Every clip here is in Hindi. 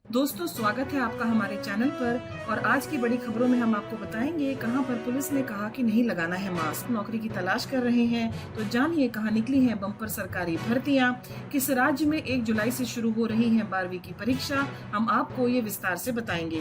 दोस्तों, स्वागत है आपका हमारे चैनल पर। और आज की बड़ी खबरों में हम आपको बताएंगे कहां पर पुलिस ने कहा कि नहीं लगाना है मास्क। नौकरी की तलाश कर रहे हैं तो जानिए कहां निकली हैं बम्पर सरकारी भर्तियां। किस राज्य में 1 जुलाई से शुरू हो रही है 12वीं की परीक्षा, हम आपको ये विस्तार से बताएंगे।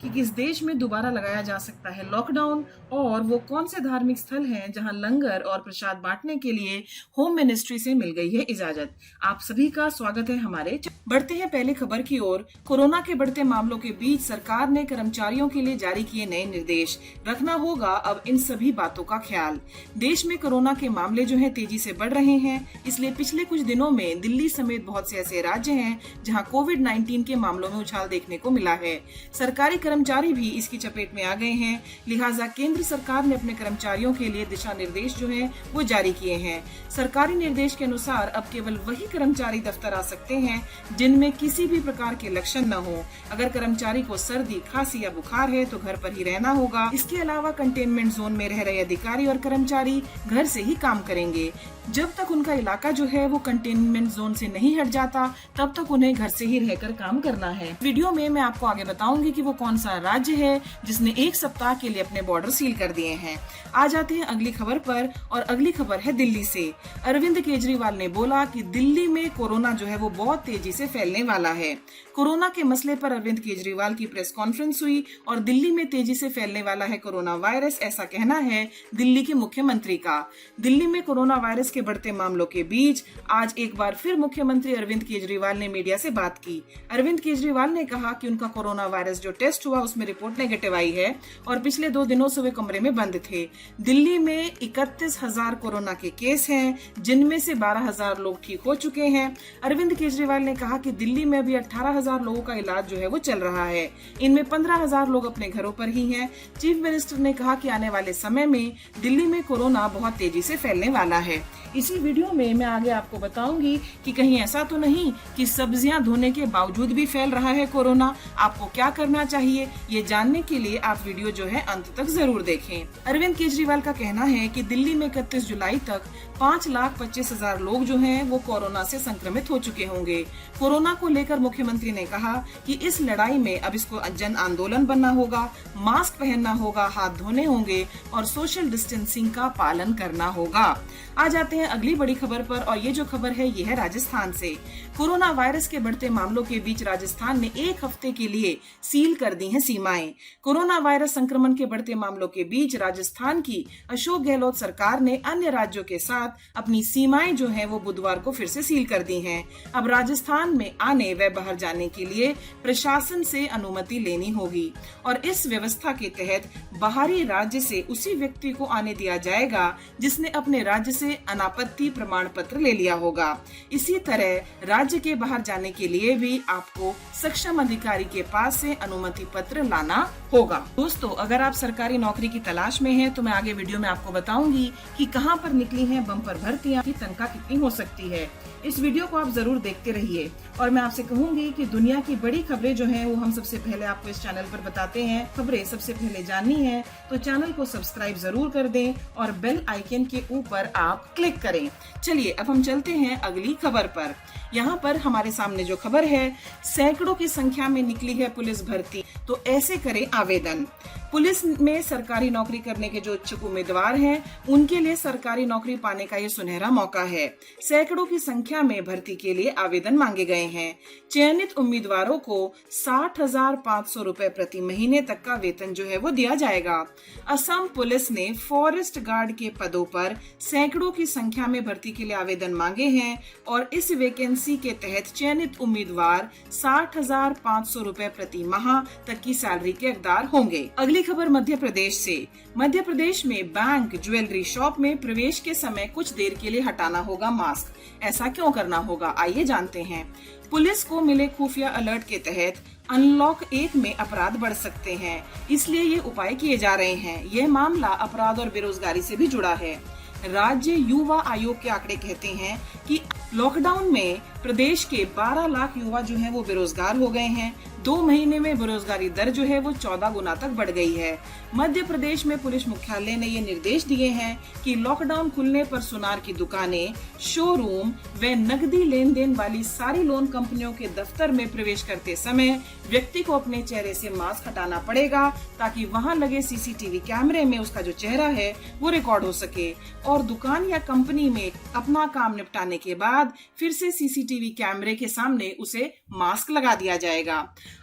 कि किस देश में दोबारा लगाया जा सकता है लॉकडाउन, और वो कौन से धार्मिक स्थल हैं जहां लंगर और प्रसाद बांटने के लिए होम मिनिस्ट्री से मिल गई है इजाजत। आप सभी का स्वागत है हमारे। बढ़ते हैं पहले खबर की ओर। कोरोना के बढ़ते मामलों के बीच सरकार ने कर्मचारियों के लिए जारी किए नए निर्देश। रखना होगा अब इन सभी बातों का ख्याल। देश में कोरोना के मामले जो हैं तेजी से बढ़ रहे हैं, इसलिए पिछले कुछ दिनों में दिल्ली समेत बहुत से ऐसे राज्य हैं जहां कोविड-19 के मामलों में उछाल देखने को मिला है। सरकारी कर्मचारी भी इसकी चपेट में आ गए हैं, लिहाजा केंद्र सरकार ने अपने कर्मचारियों के लिए दिशा निर्देश जो है वो जारी किए हैं। सरकारी निर्देश के अनुसार अब केवल वही कर्मचारी दफ्तर आ सकते हैं जिनमें किसी भी प्रकार के लक्षण न हो। अगर कर्मचारी को सर्दी, खांसी या बुखार है तो घर पर ही रहना होगा। इसके अलावा कंटेनमेंट जोन में रह रहे अधिकारी और कर्मचारी घर से ही काम करेंगे। जब तक उनका इलाका जो है वो कंटेनमेंट जोन से नहीं हट जाता, तब तक उन्हें घर से ही रहकर काम करना है। वीडियो में मैं आपको आगे बताऊंगी कि वो कौन सा राज्य है जिसने 1 सप्ताह के लिए अपने बॉर्डर सील कर दिए हैं। आ जाते हैं अगली खबर पर, और अगली खबर है दिल्ली से। अरविंद केजरीवाल ने बोला कि दिल्ली में कोरोना जो है वो बहुत तेजी से फैलने वाला है। कोरोना के मसले पर अरविंद केजरीवाल की प्रेस कॉन्फ्रेंस हुई और दिल्ली में तेजी से फैलने वाला है कोरोना वायरस, ऐसा कहना है दिल्ली के मुख्यमंत्री का। दिल्ली में कोरोना वायरस के बढ़ते मामलों के बीच आज एक बार फिर मुख्यमंत्री अरविंद केजरीवाल ने मीडिया से बात की। अरविंद केजरीवाल ने कहा कि उनका कोरोना वायरस जो टेस्ट हुआ उसमें रिपोर्ट नेगेटिव आई है और पिछले 2 दिनों से वे कमरे में बंद थे। दिल्ली में 31,000 कोरोना के केस हैं, जिनमें से 12,000 लोग ठीक हो चुके हैं। अरविंद केजरीवाल ने कहा कि दिल्ली में अभी 18,000 लोगों का इलाज जो है वो चल रहा है, इनमें 15,000 लोग अपने घरों पर ही हैं। चीफ मिनिस्टर ने कहा कि आने वाले समय में दिल्ली में कोरोना बहुत तेजी से फैलने वाला है। इसी वीडियो में मैं आगे आपको बताऊंगी कि कहीं ऐसा तो नहीं कि सब्जियां धोने के बावजूद भी फैल रहा है कोरोना। आपको क्या करना चाहिए ये जानने के लिए आप वीडियो जो है अंत तक जरूर देखें। अरविंद केजरीवाल का कहना है कि दिल्ली में 31 जुलाई तक 5,25,000 लोग जो हैं वो कोरोना से संक्रमित हो चुके होंगे। कोरोना को लेकर मुख्यमंत्री ने कहा कि इस लड़ाई में अब इसको जन आंदोलन बनना होगा, मास्क पहनना होगा, हाथ धोने होंगे और सोशल डिस्टेंसिंग का पालन करना होगा। आ जाते हैं अगली बड़ी खबर पर, और ये जो खबर है ये है राजस्थान से। कोरोना वायरस के बढ़ते मामलों के बीच राजस्थान ने 1 हफ्ते के लिए सील कर दी हैं सीमाएं। कोरोना वायरस संक्रमण के बढ़ते मामलों के बीच राजस्थान की अशोक गहलोत सरकार ने अन्य राज्यों के साथ अपनी सीमाएं जो हैं वो बुधवार को फिर से सील कर दी हैं। अब राजस्थान में आने व बाहर जाने के लिए प्रशासन से अनुमति लेनी होगी और इस व्यवस्था के तहत बाहरी राज्य से उसी व्यक्ति को आने दिया जाएगा जिसने अपने राज्य से अनापत्ति प्रमाण पत्र ले लिया होगा। इसी तरह राज्य के बाहर जाने के लिए भी आपको सक्षम अधिकारी के पास से अनुमति पत्र लाना होगा। दोस्तों, अगर आप सरकारी नौकरी की तलाश में हैं तो मैं आगे वीडियो में आपको बताऊंगी कि कहां पर निकली हैं बम्पर भर्तियां, की तनख्वाह कितनी हो सकती है। इस वीडियो को आप जरूर देखते रहिए और मैं आपसे कहूंगी कि दुनिया की बड़ी खबरें जो हैं वो हम सबसे पहले आपको इस चैनल पर बताते हैं। खबरें सबसे पहले जाननी है तो चैनल को सब्सक्राइब जरूर कर दें और बेल आइकन के ऊपर आप क्लिक करें। चलिए अब हम चलते हैं अगली खबर पर। यहाँ पर हमारे सामने जो खबर है, सैकड़ों की संख्या में निकली है पुलिस भर्ती, तो ऐसे करें आवेदन। पुलिस में सरकारी नौकरी करने के जो इच्छुक उम्मीदवार हैं उनके लिए सरकारी नौकरी पाने का ये सुनहरा मौका है। सैकड़ों की संख्या में भर्ती के लिए आवेदन मांगे गए हैं। चयनित उम्मीदवारों को 60,500 रुपए प्रति महीने तक का वेतन जो है वो दिया जाएगा। असम पुलिस ने फॉरेस्ट गार्ड के पदों पर सैकड़ों की संख्या में भर्ती के लिए आवेदन मांगे हैं और इस वैकेंसी के तहत चयनित उम्मीदवार 60,500 रुपए प्रति माह तक की सैलरी के हकदार होंगे। अगली खबर मध्य प्रदेश से। मध्य प्रदेश में बैंक, ज्वेलरी शॉप में प्रवेश के समय कुछ देर के लिए हटाना होगा मास्क। ऐसा क्यों करना होगा, आइए जानते हैं। पुलिस को मिले खुफिया अलर्ट के तहत अनलॉक 1 में अपराध बढ़ सकते हैं, इसलिए ये उपाय किए जा रहे हैं। यह मामला अपराध और बेरोजगारी से भी जुड़ा है। राज्य युवा आयोग के आंकड़े कहते हैं कि लॉकडाउन में प्रदेश के 12 लाख युवा जो हैं वो बेरोजगार हो गए हैं। 2 महीने में बेरोजगारी दर जो है वो 14 गुना तक बढ़ गई है। मध्य प्रदेश में पुलिस मुख्यालय ने ये निर्देश दिए हैं कि लॉकडाउन खुलने पर सुनार की दुकानें, शोरूम व नकदी लेन देन वाली सारी लोन कंपनियों के दफ्तर में प्रवेश करते समय व्यक्ति को अपने चेहरे से मास्क हटाना पड़ेगा, ताकि वहां लगे सीसीटीवी कैमरे में उसका जो चेहरा है वो रिकॉर्ड हो सके और दुकान या कंपनी में अपना काम निपटाने के बाद फिर से सीसीटीवी कैमरे के सामने उसे मास्क लगा दिया जाएगा।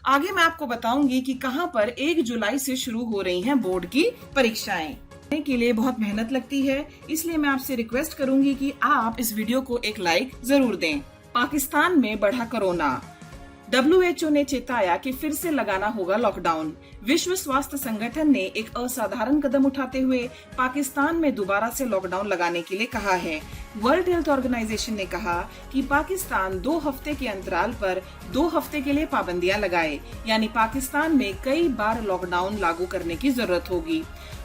आगे मैं आपको बताऊंगी कि कहां पर 1 जुलाई से शुरू हो रही हैं बोर्ड की परीक्षाएं। के लिए बहुत मेहनत लगती है, इसलिए मैं आपसे रिक्वेस्ट करूंगी कि आप इस वीडियो को एक लाइक जरूर दें। पाकिस्तान में बढ़ा कोरोना। WHO ने चेताया कि फिर से लगाना होगा लॉकडाउन। विश्व स्वास्थ्य संगठन ने एक असाधारण कदम उठाते हुए पाकिस्तान में दोबारा से लॉकडाउन लगाने के लिए कहा है। वर्ल्ड हेल्थ ऑर्गेनाइजेशन ने कहा कि पाकिस्तान 2 हफ्ते के अंतराल पर 2 हफ्ते के लिए पाबंदियां लगाए, यानी पाकिस्तान में कई बार लॉकडाउन लागू करने की जरूरत होगी।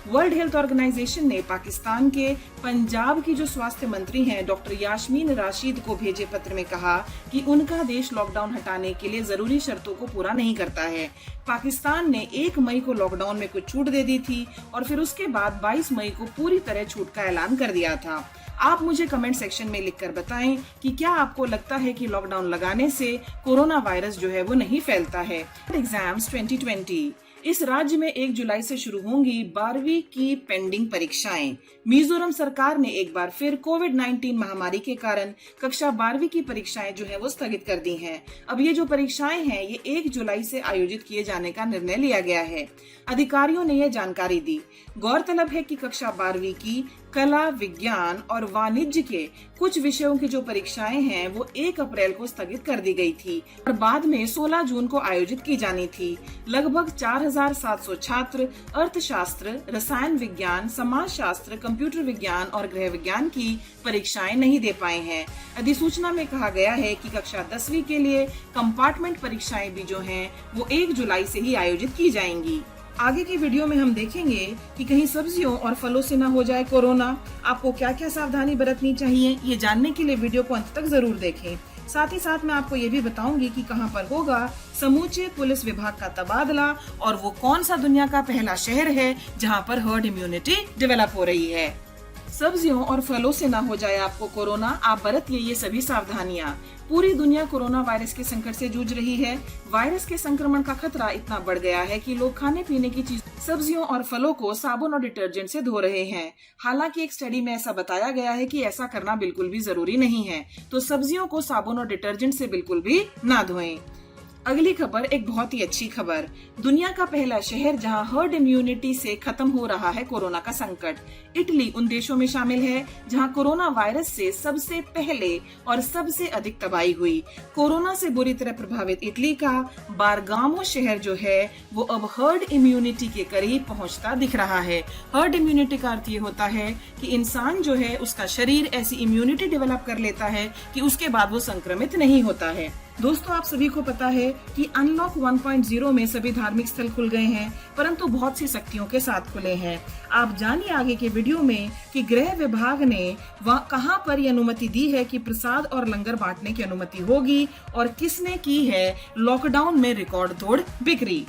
वर्ल्ड हेल्थ ऑर्गेनाइजेशन ने पाकिस्तान के पंजाब की जो स्वास्थ्य मंत्री हैं डॉक्टर यास्मीन राशिद को भेजे पत्र में कहा कि उनका देश लॉकडाउन हटाने के लिए जरूरी शर्तों को पूरा नहीं करता है। पाकिस्तान ने 1 मई को लॉकडाउन में कुछ छूट दे दी थी और फिर उसके बाद 22 मई को पूरी तरह छूट का ऐलान कर दिया था। आप मुझे कमेंट सेक्शन में लिखकर बताएं कि क्या आपको लगता है कि लॉकडाउन लगाने से कोरोना वायरस जो है वो नहीं फैलता है। एग्जाम्स 2020। इस राज्य में 1 जुलाई से शुरू होंगी 12वीं की पेंडिंग परीक्षाएं। मिजोरम सरकार ने एक बार फिर कोविड-19 महामारी के कारण कक्षा 12वीं की परीक्षाएं जो है वो स्थगित कर दी हैं। अब ये जो परीक्षाएं हैं ये 1 जुलाई से आयोजित किए जाने का निर्णय लिया गया है। अधिकारियों ने यह जानकारी दी। गौरतलब है कि कक्षा 12वीं की कला, विज्ञान और वाणिज्य के कुछ विषयों की जो परीक्षाएं हैं वो 1 अप्रैल को स्थगित कर दी गई थी और बाद में 16 जून को आयोजित की जानी थी। लगभग 4700 छात्र अर्थशास्त्र, रसायन विज्ञान, समाजशास्त्र, कंप्यूटर विज्ञान और गृह विज्ञान की परीक्षाएं नहीं दे पाए हैं। अधिसूचना में कहा गया है कि कक्षा 10वीं के लिए कंपार्टमेंट परीक्षाएं भी जो हैं वो 1 जुलाई से ही आयोजित की जाएंगी। आगे की वीडियो में हम देखेंगे कि कहीं सब्जियों और फलों से न हो जाए कोरोना। आपको क्या क्या सावधानी बरतनी चाहिए, ये जानने के लिए वीडियो को अंत तक जरूर देखें। साथ ही साथ मैं आपको ये भी बताऊंगी कि कहां पर होगा समूचे पुलिस विभाग का तबादला और वो कौन सा दुनिया का पहला शहर है जहां पर हर्ड इम्यूनिटी डेवलप हो रही है। सब्जियों और फलों से ना हो जाए आपको कोरोना, आप बरतिए ये सभी सावधानियां। पूरी दुनिया कोरोना वायरस के संकट से जूझ रही है। वायरस के संक्रमण का खतरा इतना बढ़ गया है कि लोग खाने पीने की चीज, सब्जियों और फलों को साबुन और डिटर्जेंट से धो रहे हैं। हालांकि एक स्टडी में ऐसा बताया गया है कि ऐसा करना बिल्कुल भी जरूरी नहीं है, तो सब्जियों को साबुन और डिटर्जेंट से बिल्कुल भी ना धोएं। अगली खबर एक बहुत ही अच्छी खबर। दुनिया का पहला शहर जहां हर्ड इम्यूनिटी से खत्म हो रहा है कोरोना का संकट। इटली उन देशों में शामिल है जहां कोरोना वायरस से सबसे पहले और सबसे अधिक तबाही हुई। कोरोना से बुरी तरह प्रभावित इटली का बारगामो शहर जो है वो अब हर्ड इम्यूनिटी के करीब पहुंचता दिख रहा है। हर्ड इम्यूनिटी का अर्थ ये होता है कि इंसान जो है उसका शरीर ऐसी इम्यूनिटी डेवलप कर लेता है कि उसके बाद वो संक्रमित नहीं होता है। दोस्तों, आप सभी को पता है कि अनलॉक 1.0 में सभी धार्मिक स्थल खुल गए हैं, परंतु बहुत सी सख्तियों के साथ खुले हैं। आप जानिए आगे के वीडियो में कि गृह विभाग ने कहां पर ये अनुमति दी है कि प्रसाद और लंगर बांटने की अनुमति होगी और किसने की है लॉकडाउन में रिकॉर्ड तोड़ बिक्री।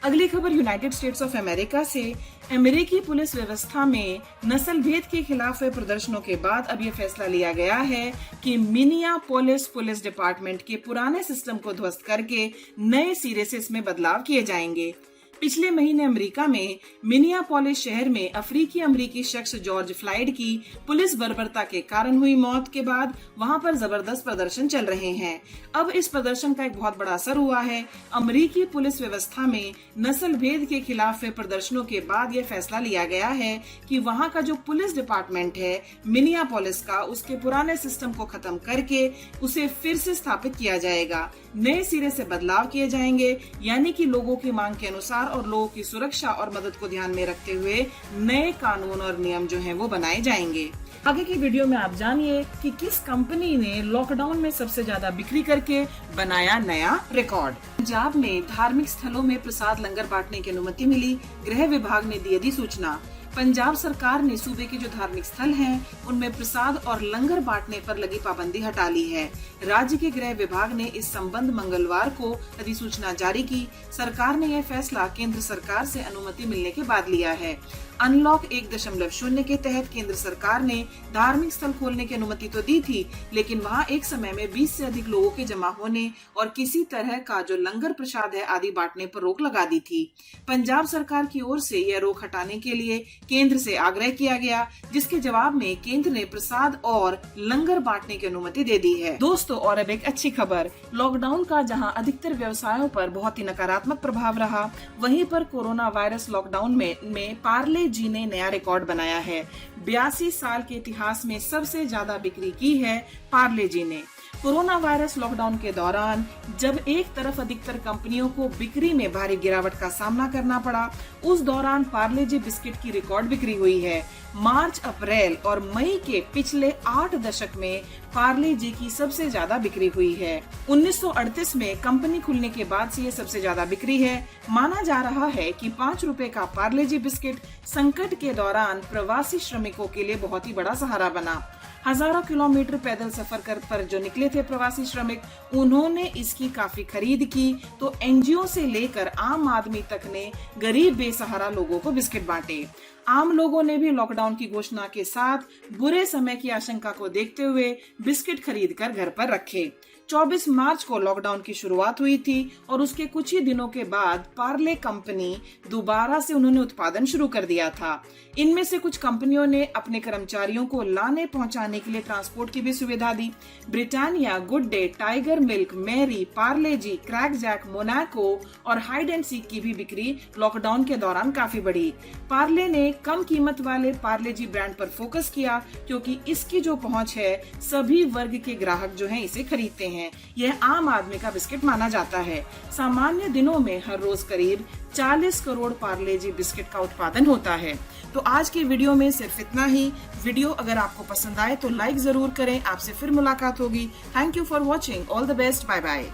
अगली खबर यूनाइटेड स्टेट्स ऑफ अमेरिका से। अमेरिकी पुलिस व्यवस्था में नस्ल भेद के खिलाफ हुए प्रदर्शनों के बाद अब ये फैसला लिया गया है कि मिनियापोलिस पुलिस डिपार्टमेंट के पुराने सिस्टम को ध्वस्त करके नए सिरे से इसमें बदलाव किए जाएंगे। पिछले महीने अमेरिका में मिनियापोलिस शहर में अफ्रीकी शख्स जॉर्ज फ्लॉयड की पुलिस बर्बरता के कारण हुई मौत के बाद वहां पर जबरदस्त प्रदर्शन चल रहे हैं। अब इस प्रदर्शन का एक बहुत बड़ा असर हुआ है। अमेरिकी पुलिस व्यवस्था में नस्ल भेद के खिलाफ हुए प्रदर्शनों के बाद यह फैसला लिया गया है कि वहां का जो पुलिस डिपार्टमेंट है मिनियापोलिस का, उसके पुराने सिस्टम को खत्म करके उसे फिर से स्थापित किया जाएगा। नए सिरे से बदलाव किए जाएंगे, यानी कि लोगों की मांग के अनुसार और लोगों की सुरक्षा और मदद को ध्यान में रखते हुए नए कानून और नियम जो हैं वो बनाए जाएंगे। आगे की वीडियो में आप जानिए कि किस कंपनी ने लॉकडाउन में सबसे ज्यादा बिक्री करके बनाया नया रिकॉर्ड। पंजाब में धार्मिक स्थलों में प्रसाद लंगर बांटने की अनुमति मिली। गृह विभाग ने दी अधिसूचना। पंजाब सरकार ने सूबे के जो धार्मिक स्थल हैं, उनमें प्रसाद और लंगर बांटने पर लगी पाबंदी हटा ली है। राज्य के गृह विभाग ने इस संबंध मंगलवार को अधिसूचना जारी की। सरकार ने यह फैसला केंद्र सरकार से अनुमति मिलने के बाद लिया है। अनलॉक 1.0 के तहत केंद्र सरकार ने धार्मिक स्थल खोलने की अनुमति तो दी थी, लेकिन वहां एक समय में 20 से अधिक लोगों के जमा होने और किसी तरह का जो लंगर प्रसाद है आदि बांटने पर रोक लगा दी थी। पंजाब सरकार की ओर से यह रोक हटाने के लिए केंद्र से आग्रह किया गया, जिसके जवाब में केंद्र ने प्रसाद और लंगर बांटने की अनुमति दे दी है। दोस्तों, और अब एक अच्छी खबर, लॉकडाउन का जहां अधिकतर व्यवसायों पर बहुत ही नकारात्मक प्रभाव रहा, वहीं पर कोरोना वायरस लॉकडाउन में पार्ले जी ने नया रिकॉर्ड बनाया है। 82 साल के इतिहास में सबसे ज्यादा बिक्री की है पार्ले जी ने। कोरोना वायरस लॉकडाउन के दौरान जब एक तरफ अधिकतर कंपनियों को बिक्री में भारी गिरावट का सामना करना पड़ा, उस दौरान पार्ले जी बिस्किट की रिकॉर्ड बिक्री हुई है। मार्च, अप्रैल और मई के पिछले 8 दशक में पार्ले जी की सबसे ज्यादा बिक्री हुई है। 1938 में कंपनी खुलने के बाद से ये सबसे ज्यादा बिक्री है। माना जा रहा है कि 5 रुपए का पार्ले जी बिस्किट संकट के दौरान प्रवासी श्रमिकों के लिए बहुत ही बड़ा सहारा बना। हजारों किलोमीटर पैदल सफर पर जो निकले थे प्रवासी श्रमिक, उन्होंने इसकी काफी खरीद की, तो एनजीओ से लेकर आम आदमी तक ने गरीब बेसहारा लोगों को बिस्किट बांटे। आम लोगों ने भी लॉकडाउन की घोषणा के साथ बुरे समय की आशंका को देखते हुए बिस्किट खरीद कर घर पर रखे। 24 मार्च को लॉकडाउन की शुरुआत हुई थी और उसके कुछ ही दिनों के बाद पार्ले कंपनी दोबारा से उन्होंने उत्पादन शुरू कर दिया था। इनमें से कुछ कंपनियों ने अपने कर्मचारियों को लाने पहुंचाने के लिए ट्रांसपोर्ट की भी सुविधा दी। Britannia, Good Day, Tiger milk, Marie, Parle G, Krackjack, Monaco और हाइड एंड सीक की भी बिक्री लॉकडाउन के दौरान काफी बढ़ी। पार्ले ने कम कीमत वाले पार्ले जी ब्रांड पर फोकस किया, क्योंकि इसकी जो पहुंच है सभी वर्ग के ग्राहक जो हैं इसे खरीदते हैं। यह आम आदमी का बिस्किट माना जाता है। सामान्य दिनों में हर रोज करीब 40 करोड़ पार्ले जी बिस्किट का उत्पादन होता है। तो आज की वीडियो में सिर्फ इतना ही। वीडियो अगर आपको पसंद आए तो लाइक जरूर करें। आपसे फिर मुलाकात होगी। Thank you for watching. All the best. Bye bye.